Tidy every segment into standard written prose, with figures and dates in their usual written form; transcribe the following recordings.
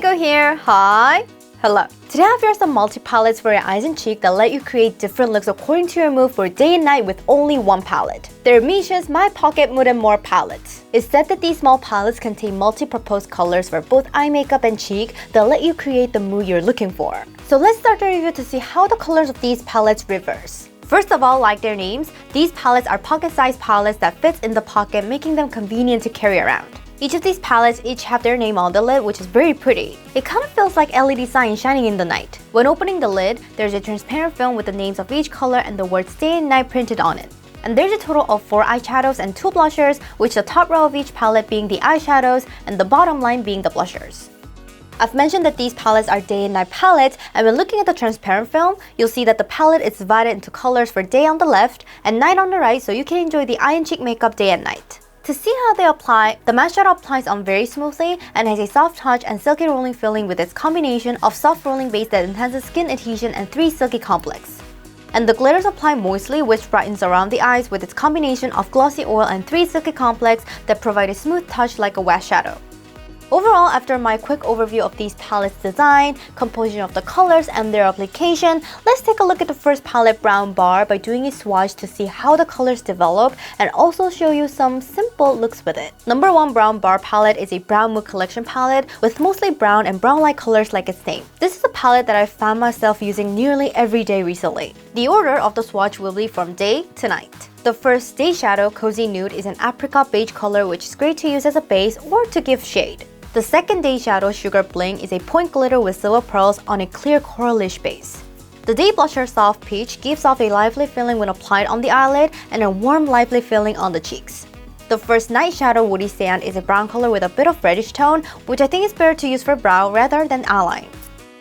Aego here. Hi. Hello. Today I have here some multi-palettes for your eyes and cheek that let you create different looks according to your mood for day and night with only one palette. They're MISSHA'S My Pocket Mood and More palettes. It's said that these small palettes contain multi-purpose colors for both eye makeup and cheek that let you create the mood you're looking for. So let's start the review to see how the colors of these palettes reverse. First of all, like their names, these palettes are pocket-sized palettes that fits in the pocket, making them convenient to carry around. Each of these palettes each have their name on the lid, which is very pretty. It kind of feels like LED signs shining in the night. When opening the lid, there's a transparent film with the names of each color and the words day and night printed on it. And there's a total of 4 eyeshadows and 2 blushers, which the top row of each palette being the eyeshadows and the bottom line being the blushers. I've mentioned that these palettes are day and night palettes, and when looking at the transparent film, you'll see that the palette is divided into colors for day on the left and night on the right, so you can enjoy the eye and cheek makeup day and night. To see how they apply, the matte shadow applies on very smoothly and has a soft touch and silky rolling feeling with its combination of soft rolling base that enhances skin adhesion and 3 silky complex. And the glitters apply moistly, which brightens around the eyes with its combination of glossy oil and 3 silky complex that provide a smooth touch like a wet shadow. Overall, after my quick overview of these palettes' design, composition of the colors, and their application, let's take a look at the first palette, Brown Bar, by doing a swatch to see how the colors develop and also show you some simple looks with it. Number 1 Brown Bar palette is a brown mood collection palette with mostly brown and brown-like colors like its name. This is a palette that I found myself using nearly every day recently. The order of the swatch will be from day to night. The first day shadow, Cozy Nude, is an apricot beige color which is great to use as a base or to give shade. The second day shadow, Sugar Bling, is a point glitter with silver pearls on a clear coralish base. The day blusher, Soft Peach, gives off a lively feeling when applied on the eyelid and a warm, lively feeling on the cheeks. The first night shadow, Woody Sand, is a brown color with a bit of reddish tone, which I think is better to use for brow rather than eyeline.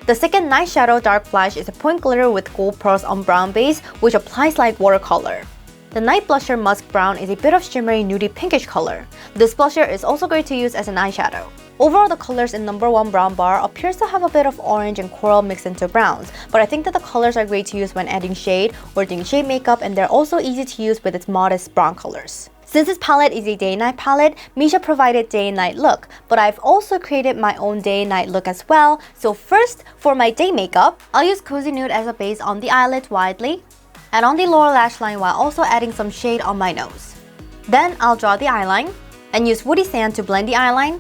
The second night shadow, Dark Flash, is a point glitter with gold pearls on brown base, which applies like watercolor. The night blusher, Musk Brown, is a bit of shimmery nudie pinkish color. This blusher is also great to use as an eyeshadow. Overall, the colors in number 1 Brown Bar appears to have a bit of orange and coral mixed into browns, but I think that the colors are great to use when adding shade or doing shade makeup, and they're also easy to use with its modest brown colors. Since this palette is a day and night palette, MISSHA provided day and night look, but I've also created my own day and night look as well. So first, for my day makeup, I'll use Cozy Nude as a base on the eyelids widely and on the lower lash line while also adding some shade on my nose. Then I'll draw the eyeline and use Woody Sand to blend the eyeline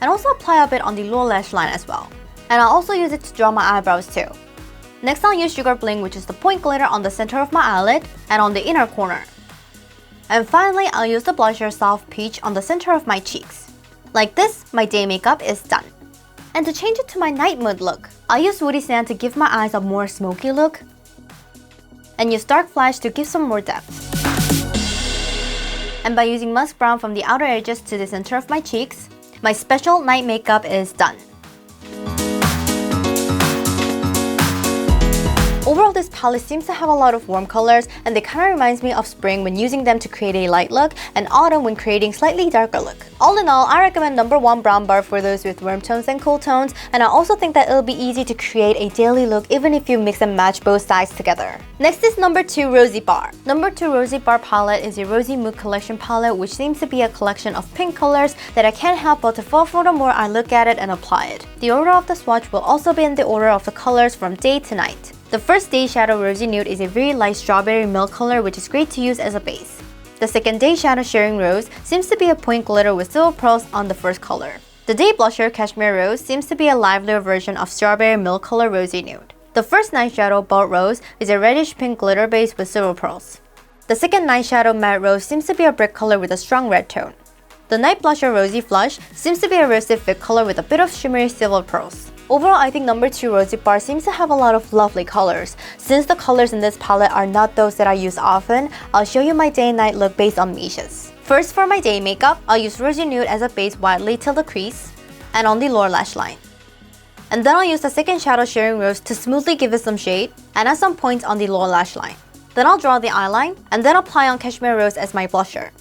and also apply a bit on the lower lash line as well. And I'll also use it to draw my eyebrows too. Next I'll use Sugar Bling, which is the point glitter on the center of my eyelid and on the inner corner. And finally, I'll use the blusher, Soft Peach, on the center of my cheeks. Like this, my day makeup is done. And to change it to my night mood look, I'll use Woody Sand to give my eyes a more smoky look and use Dark Flash to give some more depth. And by using Musk Brown from the outer edges to the center of my cheeks, my special night makeup is done. Overall, this palette seems to have a lot of warm colors, and they kind of reminds me of spring when using them to create a light look and autumn when creating slightly darker look. All in all, I recommend number 1 Brown Bar for those with warm tones and cool tones, and I also think that it'll be easy to create a daily look even if you mix and match both sides together. Next is number 2 Rosy Bar. Number 2 Rosy Bar palette is a rosy mood collection palette which seems to be a collection of pink colors that I can't help but to fall for the more I look at it and apply it. The order of the swatch will also be in the order of the colors from day to night. The first day shadow, Rosy Nude, is a very light strawberry milk color which is great to use as a base. The second day shadow, Sharing Rose, seems to be a point glitter with silver pearls on the first color. The day blusher, Cashmere Rose, seems to be a livelier version of strawberry milk color Rosy Nude. The first night shadow, Bald Rose, is a reddish pink glitter base with silver pearls. The second night shadow, Matte Rose, seems to be a brick color with a strong red tone. The night blusher, Rosy Flush, seems to be a rustic fit color with a bit of shimmery silver pearls. Overall, I think number 2 Rosy Bar seems to have a lot of lovely colors. Since the colors in this palette are not those that I use often, I'll show you my day and night look based on MISSHA'S. First, for my day makeup, I'll use Rosy Nude as a base widely till the crease and on the lower lash line. And then I'll use the second shadow, Sharing Rose, to smoothly give it some shade and add some points on the lower lash line. Then I'll draw the eyeline and then apply on Cashmere Rose as my blusher.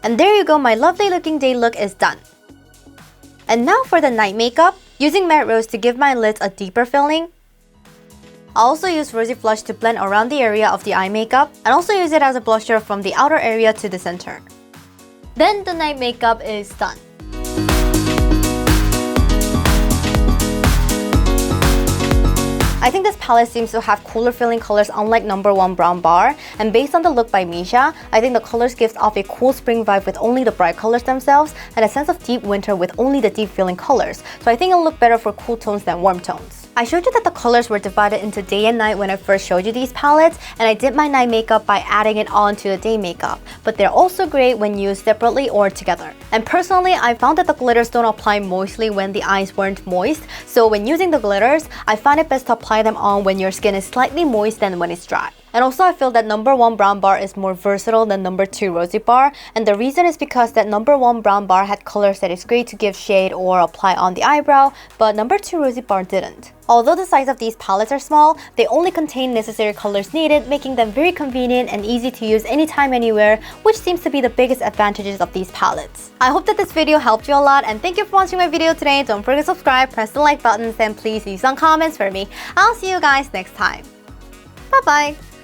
And there you go, my lovely looking day look is done. And now for the night makeup, using Matte Rose to give my lids a deeper feeling. I'll also use Rosy Flush to blend around the area of the eye makeup and also use it as a blusher from the outer area to the center. Then the night makeup is done. I think this palette seems to have cooler feeling colors unlike No.1 Brown Bar, and based on the look by Misha, I think the colors gives off a cool spring vibe with only the bright colors themselves and a sense of deep winter with only the deep feeling colors, so I think it'll look better for cool tones than warm tones. I showed you that the colors were divided into day and night when I first showed you these palettes, and I did my night makeup by adding it on to the day makeup, but they're also great when used separately or together. And personally, I found that the glitters don't apply moistly when the eyes weren't moist, so when using the glitters, I find it best to apply them on when your skin is slightly moist than when it's dry. And also I feel that No.1 Brown Bar is more versatile than No.2 Rosy Bar, and the reason is because that No.1 Brown Bar had colors that is great to give shade or apply on the eyebrow, but No.2 Rosy Bar didn't. Although the size of these palettes are small, they only contain necessary colors needed, making them very convenient and easy to use anytime, anywhere, which seems to be the biggest advantages of these palettes. I hope that this video helped you a lot, and thank you for watching my video today. Don't forget to subscribe, press the like buttons, and please leave some comments for me. I'll see you guys next time. Bye bye!